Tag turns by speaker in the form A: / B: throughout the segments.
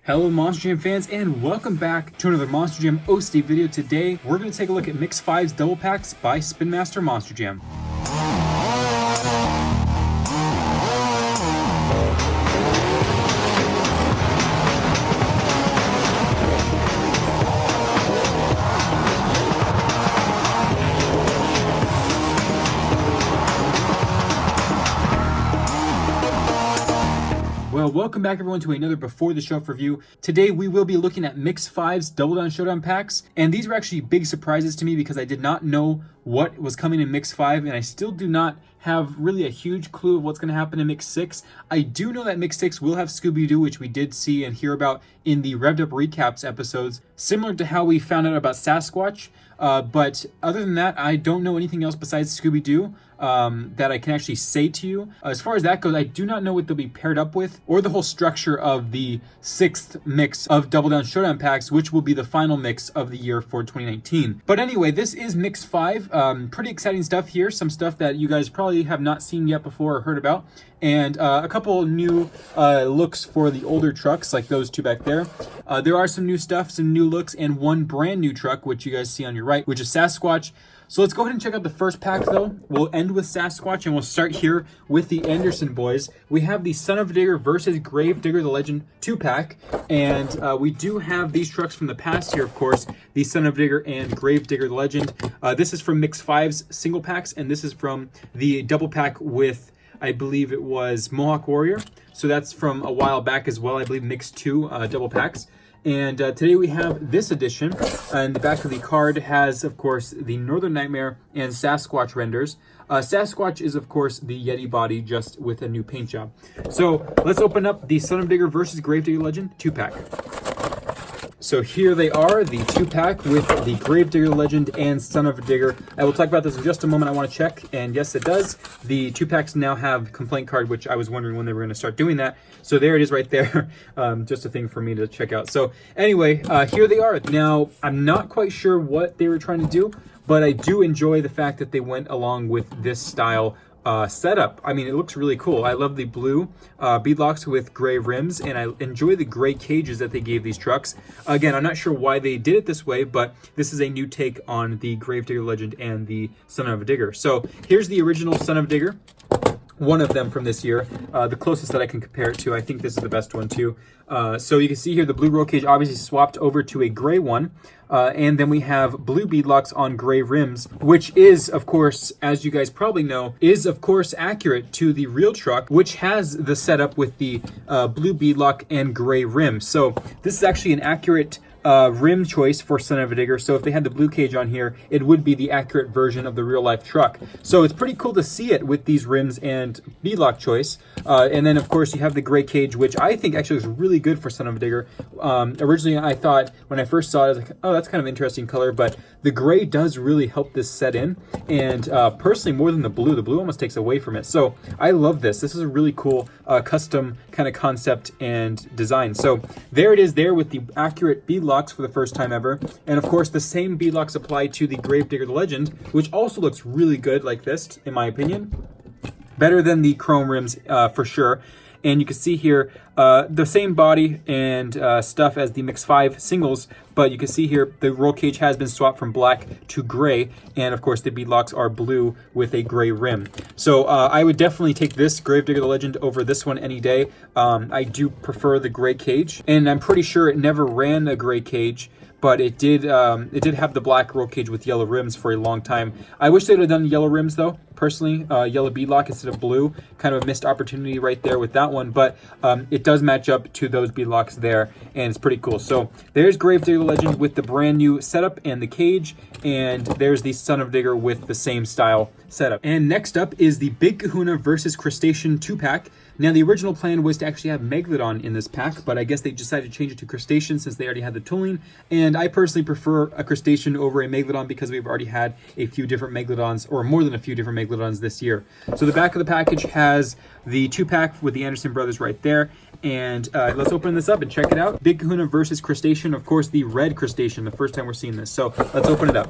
A: Hello Monster Jam fans, and welcome back to another Monster Jam OST video. Today we're going to take a look at Mix 5's double packs by Spin Master Monster Jam. Well, welcome back everyone to another Before the Shelf review. Today we will be looking at Mix 5's Double Down Showdown packs, and these were actually big surprises to me because I did not know what was coming in Mix 5, and I still do not have really a huge clue of what's going to happen in Mix 6. I do know that Mix 6 will have Scooby-Doo, which we did see and hear about in the Revved Up Recaps episodes, similar to how we found out about Sasquatch. But other than that, I don't know anything else besides Scooby-Doo that I can actually say to you. As far as that goes, I do not know what they'll be paired up with or the whole structure of the 6th mix of Double Down Showdown packs, which will be the final mix of the year for 2019. But anyway, this is Mix 5. Pretty exciting stuff here. Some stuff that you guys probably have not seen yet before or heard about. And a couple new looks for the older trucks, like those two back there. There are some new stuff, some new looks, and one brand new truck, which you guys see on your right, which is Sasquatch. So let's go ahead and check out the first pack, though. We'll end with Sasquatch, and we'll start here with the Anderson boys. We have the Son of Digger versus Grave Digger the Legend 2-pack, and we do have these trucks from the past here, of course, the Son of Digger and Grave Digger the Legend. This is from Mix 5's single packs, and this is from the double pack with, I believe it was Mohawk Warrior. So that's from a while back as well, I believe Mix 2 double packs. And today we have this edition, and the back of the card has, of course, the Northern Nightmare and Sasquatch renders. Sasquatch is, of course, the Yeti body, just with a new paint job. So let's open up the Son of Digger versus Grave Digger Legend 2-pack. So here they are, the 2-pack with the Grave Digger Legend and Son of a Digger. I will talk about this in just a moment. I want to check, and yes, it does. The 2-packs now have complaint card, which I was wondering when they were going to start doing that. So there it is right there, just a thing for me to check out. So anyway, here they are. Now, I'm not quite sure what they were trying to do, but I do enjoy the fact that they went along with this style setup. I mean, it looks really cool. I love the blue beadlocks with gray rims, and I enjoy the gray cages that they gave these trucks. Again, I'm not sure why they did it this way, but this is a new take on the Grave Digger Legend and the Son of a Digger. So here's the original Son of Digger, one of them from this year, the closest that I can compare it to. I think this is the best one too. So you can see here the blue roll cage obviously swapped over to a gray one. And then we have blue beadlocks on gray rims, which is, of course, as you guys probably know, is, of course, accurate to the real truck, which has the setup with the blue beadlock and gray rim. So this is actually an accurate rim choice for Son of a Digger. So if they had the blue cage on here, it would be the accurate version of the real life truck. So it's pretty cool to see it with these rims and beadlock choice. And then of course you have the gray cage, which I think actually is really good for Son of a Digger. Originally I thought when I first saw it, I was like, oh, that's kind of an interesting color, but the gray does really help this set in. And personally, more than the blue almost takes away from it. So I love this. This is a really cool custom kind of concept and design. So there it is there with the accurate beadlock for the first time ever, and of course the same beadlocks apply to the Grave Digger the Legend, which also looks really good like this, in my opinion. Better than the chrome rims for sure. And you can see here the same body and stuff as the Mix 5 singles, but you can see here the roll cage has been swapped from black to gray, and of course the beadlocks are blue with a gray rim. So I would definitely take this Grave Digger the Legend over this one any day. I do prefer the gray cage, and I'm pretty sure it never ran a gray cage, but it did have the black roll cage with yellow rims for a long time. I wish they would have done yellow rims though, personally, yellow beadlock instead of blue. Kind of a missed opportunity right there with that one, but it does match up to those beadlocks there, and it's pretty cool. So there's Grave Digger Legend with the brand new setup and the cage, and there's the Son of Digger with the same style setup. And next up is the Big Kahuna versus Crustacean 2-pack. Now, the original plan was to actually have Megalodon in this pack, but I guess they decided to change it to Crustacean since they already had the tooling. And I personally prefer a Crustacean over a Megalodon because we've already had a few different Megalodons, or more than a few different Megalodons this year. So the back of the package has the 2-pack with the Anderson brothers right there. And let's open this up and check it out. Big Kahuna versus Crustacean, of course, the red Crustacean, the first time we're seeing this. So let's open it up.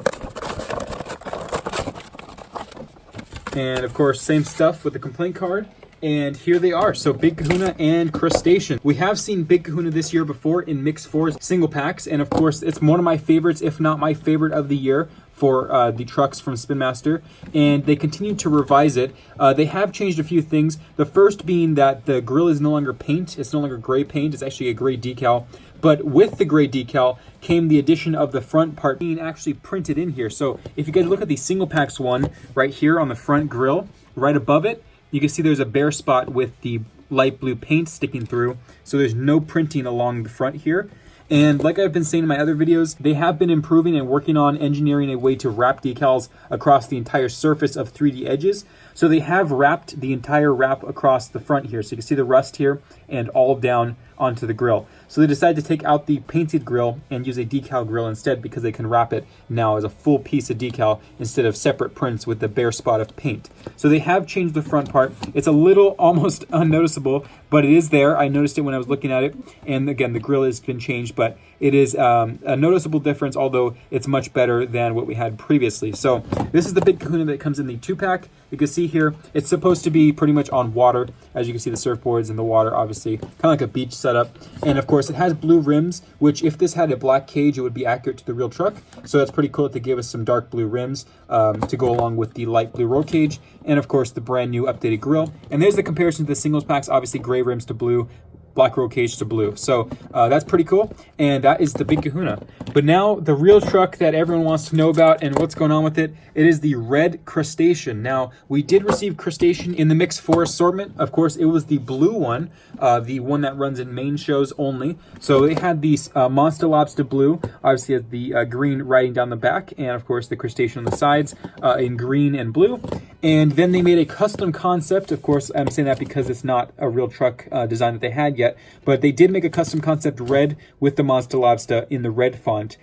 A: And of course, same stuff with the complaint card. And here they are. So Big Kahuna and Crustacean. We have seen Big Kahuna this year before in Mix 4 single packs. And of course, it's one of my favorites, if not my favorite of the year for the trucks from Spin Master. And they continue to revise it. They have changed a few things. The first being that the grill is no longer paint. It's no longer gray paint. It's actually a gray decal. But with the gray decal came the addition of the front part being actually printed in here. So if you guys look at the single packs one right here on the front grill, right above it, you can see there's a bare spot with the light blue paint sticking through. So there's no printing along the front here. And like I've been saying in my other videos, they have been improving and working on engineering a way to wrap decals across the entire surface of 3D edges. So they have wrapped the entire wrap across the front here. So you can see the rust here and all down onto the grill. So they decided to take out the painted grill and use a decal grill instead because they can wrap it now as a full piece of decal instead of separate prints with the bare spot of paint. So they have changed the front part. It's a little almost unnoticeable, but it is there. I noticed it when I was looking at it. And again, the grill has been changed, but it is a noticeable difference, although it's much better than what we had previously. So this is the Big Kahuna that comes in the 2-pack. You can see here, it's supposed to be pretty much on water. As you can see, the surfboards in the water, obviously, kind of like a beach setup. And of course, it has blue rims, which if this had a black cage, it would be accurate to the real truck. So that's pretty cool that they gave us some dark blue rims to go along with the light blue roll cage. And of course, the brand new updated grill. And there's the comparison to the singles packs, obviously gray rims to blue, black roll cage to blue. So that's pretty cool. And that is the Big Kahuna. But now the real truck that everyone wants to know about and what's going on with it, it is the red Crustacean. Now, we did receive Crustacean in the Mix 4 assortment. Of course, it was the blue one, the one that runs in main shows only. So they had the Monster Lobster blue, obviously has the green writing down the back, and of course the Crustacean on the sides in green and blue. And then they made a custom concept. Of course, I'm saying that because it's not a real truck design that they had yet, but they did make a custom concept red with the Monster Lobster in the red font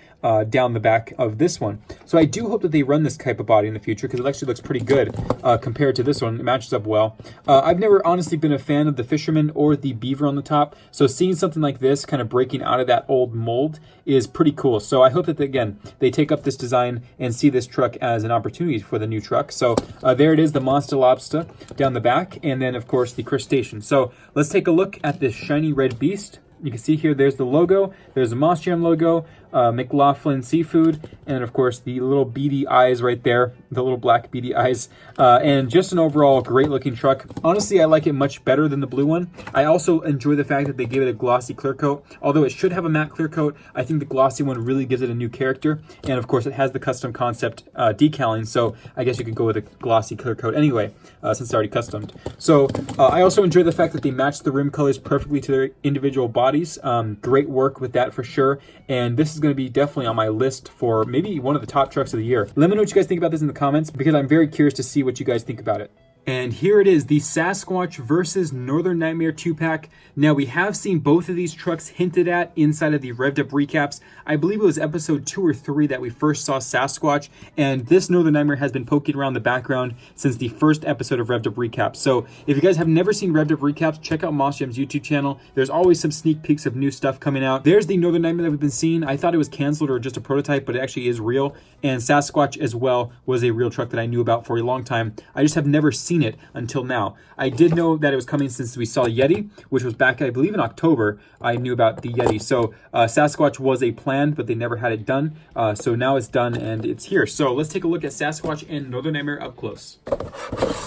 A: down the back of this one. So I do hope that they run this type of body in the future because it actually looks pretty good compared to this one. It matches up well. I've never honestly been a fan of the fisherman or the beaver on the top, so seeing something like this kind of breaking out of that old mold is pretty cool. So I hope that, again, they take up this design and see this truck as an opportunity for the new truck. So there it is, the Monster Lobster down the back, and then of course the Crustacean. So let's take a look at this shiny red beast. You can see here, there's the logo, there's the Moss Jam logo, McLaughlin Seafood, and of course the little beady eyes right there, the little black beady eyes, and just an overall great looking truck. Honestly, I like it much better than the blue one. I also enjoy the fact that they gave it a glossy clear coat. Although it should have a matte clear coat, I think the glossy one really gives it a new character, and of course it has the custom concept decaling, so I guess you could go with a glossy clear coat anyway, since it's already customed. So I also enjoy the fact that they match the rim colors perfectly to their individual bodies. Great work with that for sure, and this is going to be definitely on my list for maybe one of the top trucks of the year. Let me know what you guys think about this in the comments because I'm very curious to see what you guys think about it. And here it is, the Sasquatch versus Northern Nightmare 2-pack. Now, we have seen both of these trucks hinted at inside of the Revved Up recaps. I believe it was episode 2 or 3 that we first saw Sasquatch, and this Northern Nightmare has been poking around the background since the first episode of Revved Up recaps. So if you guys have never seen Revved Up recaps, check out Moss Jam's YouTube channel. There's always some sneak peeks of new stuff coming out. There's the Northern Nightmare that we've been seeing. I thought it was canceled or just a prototype, but it actually is real. And Sasquatch as well was a real truck that I knew about for a long time. I just have never seen it until now. I did know that it was coming since we saw Yeti, which was back, I believe, in October. I knew about the Yeti. So Sasquatch was a plan, but they never had it done. So now it's done and it's here. So let's take a look at Sasquatch and Northern Nightmare up close.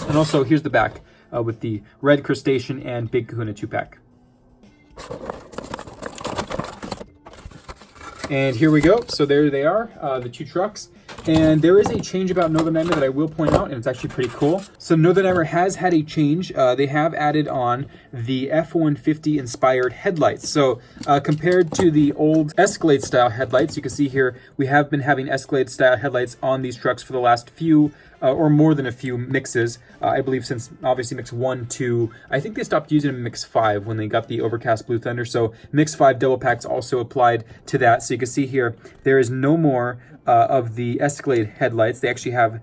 A: And also, here's the back with the red Crustacean and Big Kahuna 2-pack. And here we go. So there they are, the two trucks. And there is a change about Northern Nightmare that I will point out, and it's actually pretty cool. So Northern Nightmare has had a change. They have added on the F-150 inspired headlights. So compared to the old Escalade style headlights, you can see here we have been having Escalade style headlights on these trucks for the last few or more than a few mixes, I believe, since obviously Mix 1, 2, I think they stopped using Mix 5 when they got the Overcast Blue Thunder, so Mix 5 double packs also applied to that. So you can see here, there is no more of the Escalade headlights. They actually have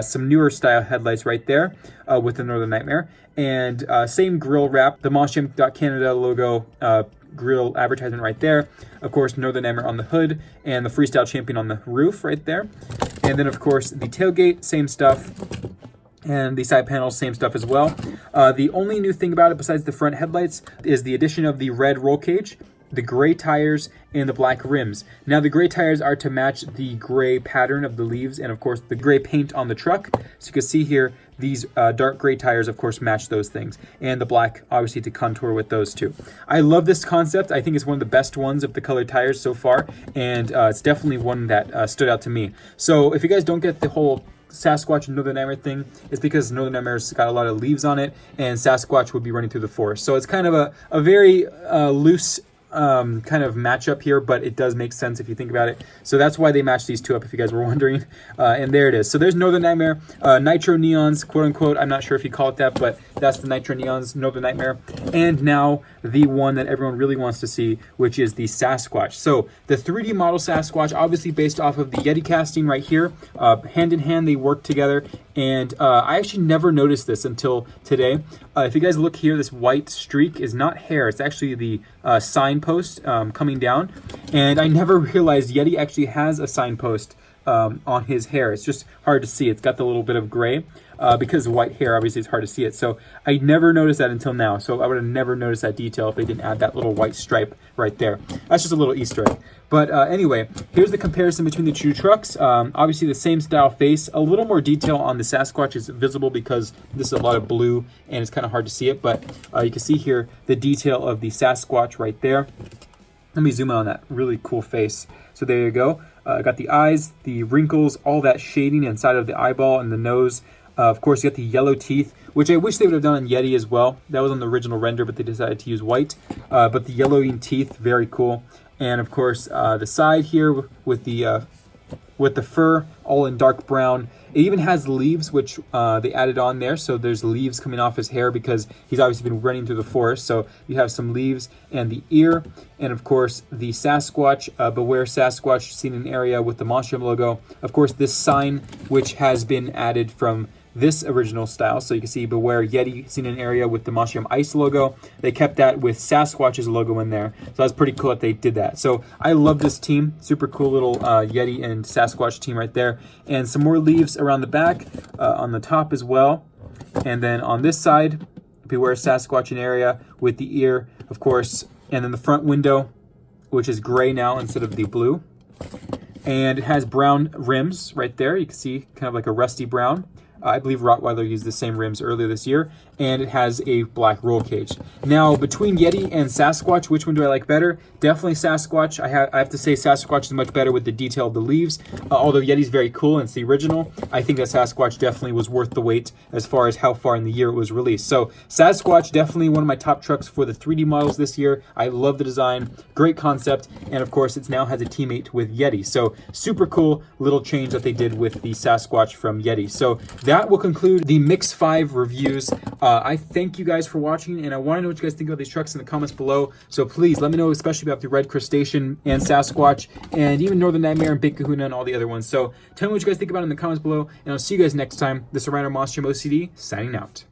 A: some newer style headlights right there with the Northern Nightmare, and same grill wrap, the Mossjam.Canada logo grill advertisement right there. Of course, Northern Nightmare on the hood and the Freestyle Champion on the roof right there. And then, of course, the tailgate, same stuff. And the side panels, same stuff as well. The only new thing about it besides the front headlights is the addition of the red roll cage, the gray tires, and the black rims. Now the gray tires are to match the gray pattern of the leaves and of course the gray paint on the truck. So you can see here, these dark gray tires of course match those things, and the black obviously to contour with those two. I love this concept. I think it's one of the best ones of the colored tires so far, and it's definitely one that stood out to me. So if you guys don't get the whole Sasquatch and Northern Nightmare thing, is because Northern Nightmare's got a lot of leaves on it and Sasquatch would be running through the forest. So it's kind of a very loose kind of matchup here, but it does make sense if you think about it. So that's why they matched these two up, if you guys were wondering. And there it is. So there's Northern Nightmare, Nitro Neons, quote unquote. I'm not sure if you call it that, but that's the Nitro Neons, Northern Nightmare. And now the one that everyone really wants to see, which is the Sasquatch. So the 3D model Sasquatch, obviously based off of the Yeti casting right here. Hand in hand, they work together. And I actually never noticed this until today. If you guys look here, this white streak is not hair. It's actually the signpost coming down. And I never realized Yeti actually has a signpost on his hair. It's just hard to see. It's got the little bit of gray. Because of white hair, obviously it's hard to see it. So I never noticed that until now. So I would have never noticed that detail if they didn't add that little white stripe right there. That's just a little Easter egg. But anyway, here's the comparison between the two trucks. Obviously the same style face. A little more detail on the Sasquatch is visible because this is a lot of blue and it's kind of hard to see it. But you can see here the detail of the Sasquatch right there. Let me zoom in on that really cool face. So there you go. Got the eyes, the wrinkles, all that shading inside of the eyeball and the nose. Of course, you got the yellow teeth, which I wish they would have done on Yeti as well. That was on the original render, but they decided to use white. But the yellowing teeth, very cool. And of course, the side here with the fur, all in dark brown. It even has leaves, which they added on there. So there's leaves coming off his hair because he's obviously been running through the forest. So you have some leaves and the ear. And of course, the Sasquatch, Beware Sasquatch, seen in an area with the Monstrum logo. Of course, this sign, which has been added from this original style. So you can see Beware Yeti, seen in an area with the Monstrum Ice logo. They kept that with Sasquatch's logo in there. So that's pretty cool that they did that. So I love this team. Super cool little Yeti and Sasquatch team right there. And some more leaves around the back, on the top as well. And then on this side, Beware Sasquatch in area with the ear, of course. And then the front window, which is gray now instead of the blue. And it has brown rims right there. You can see kind of like a rusty brown. I believe Rottweiler used the same rims earlier this year, and it has a black roll cage. Now, between Yeti and Sasquatch, which one do I like better? Definitely Sasquatch. I have to say Sasquatch is much better with the detail of the leaves. Although Yeti's very cool and it's the original, I think that Sasquatch definitely was worth the wait as far as how far in the year it was released. So Sasquatch, definitely one of my top trucks for the 3D models this year. I love the design, great concept, and of course it now has a teammate with Yeti. So super cool little change that they did with the Sasquatch from Yeti. So that will conclude the Mix 5 reviews. I thank you guys for watching, and I want to know what you guys think about these trucks in the comments below. So please let me know, especially about the Red Crustacean and Sasquatch, and even Northern Nightmare and Big Kahuna and all the other ones. So tell me what you guys think about it in the comments below, and I'll see you guys next time. This is Rhino Monstrum OCD, signing out.